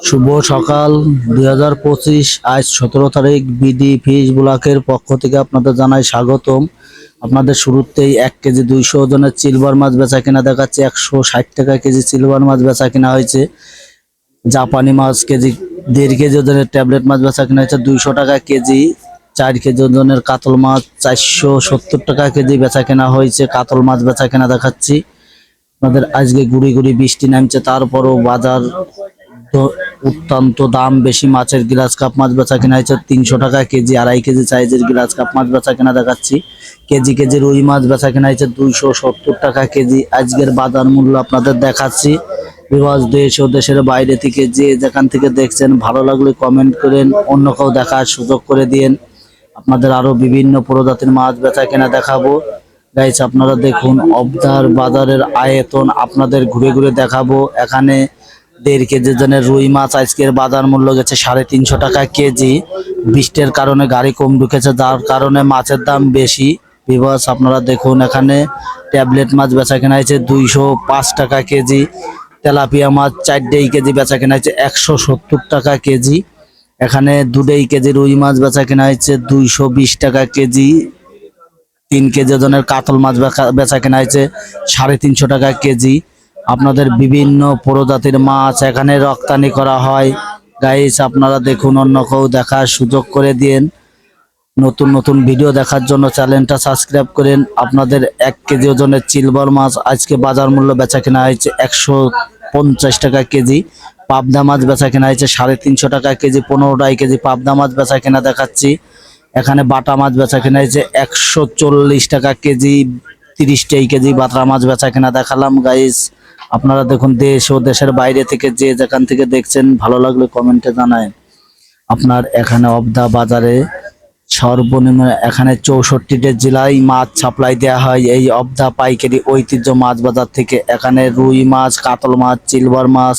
শুভ সকাল 2025। আজ 17 তারিখ। বিডি ফিশ ব্লকের পক্ষ থেকে আপনাদের জানাই স্বাগতম। আপনাদের শুরুতেই 1 কেজি 200 ওজনের সিলভার মাছ বেচা কেনা দেখাচ্ছে। 160 টাকা কেজি সিলভার মাছ বেচা কেনা হয়েছে। জাপানি মাছ কেজি 1.5 কেজি ওজনের ট্যাবলেট মাছ বেচা কেনা হয়েছে 200 টাকা কেজি। 4 কেজি ওজনের কাতল মাছ 470 টাকা কেজি বেচা কেনা হয়েছে। কাতল মাছ বেচা কেনা দেখাচ্ছি আপনাদের। আজকে গুড়ি গুড়ি বৃষ্টি নামছে, তারপরও বাজার অত্যন্ত দাম বেশি। মাছের গ্লাস কাপ মাছ বেচা কেনা হয়েছে 300 টাকা কেজি। 2.5 কেজি সাইজের গ্লাস কাপ মাছ বেচা কেনা দেখাচ্ছি। কেজি কেজি রুই মাছ বেচা কেনা হয়েছে 270 টাকা কেজি। আজকের বাজার মূল্য আপনাদের দেখাচ্ছি। বিভাস দেশ ও দেশের বাইরে থেকে যে যেখান থেকে দেখছেন, ভালো লাগলে কমেন্ট করেন, অন্য কেউ দেখার সুযোগ করে দিন। আপনাদের আরো বিভিন্ন প্রজাতির মাছ বেচা কেনা দেখাবো। গাইস, আপনারা দেখুন অবদার বাজারের আয়তন আপনাদের ঘুরে ঘুরে দেখাবো। এখানে 1.5 কেজি ওজনের রুই মাছ আজকের বাজার মূল্য গেছে 350 টাকা কেজি। বৃষ্টির কারণে গাড়ি কম ঢুকেছে, যার কারণে মাছের দাম বেশি। বিভাস আপনারা দেখুন, এখানে ট্যাবলেট মাছ বেচা কেনা হয়েছে 205 টাকা কেজি। তেলাপিয়া মাছ 4.5 কেজি বেচা কেনা হয়েছে 170 টাকা কেজি। এখানে 2.5 কেজি রুই মাছ বেচা কেনা হয়েছে 220 টাকা কেজি। 3 কেজি ওজনের কাতল মাছ বেচা কেনা হয়েছে 350 টাকা কেজি। আপনাদের বিভিন্ন প্রজাতির মাছ এখানে রপ্তানি করা হয়। গাইস, আপনারা দেখুন, অন্য কেউ দেখার সুযোগ করে দিন। নতুন নতুন ভিডিও দেখার জন্য চ্যানেলটা সাবস্ক্রাইব করেন। আপনাদের 1 কেজি ওজনের সিলভার মাছ আজকে বাজার মূল্য বেচা কেনা হয়েছে 150 টাকা কেজি। পাবদা মাছ বেচা কেনা হয়েছে 350 টাকা কেজি। 15 কেজি পাবদা মাছ বেচা কেনা দেখাচ্ছি। এখানে বাটা মাছ বেচা কেনা হয়েছে 140 টাকা কেজি। 30 কেজি বাটা মাছ বেচা কেনা দেখালাম। গাইস, আপনারা দেখুন, দেশ ও দেশের বাইরে থেকে যে যেখান থেকে দেখছেন, ভালো লাগলে কমেন্টে জানায়। আপনার এখানে অবদা বাজারে সর্বনিম্ন এখানে 64টি জেলায় মাছ সাপ্লাই দেওয়া হয় এই অবদা পাইকারি ঐতিহ্য মাছ বাজার থেকে। এখানে রুই মাছ, কাতল মাছ, সিলভার মাছ,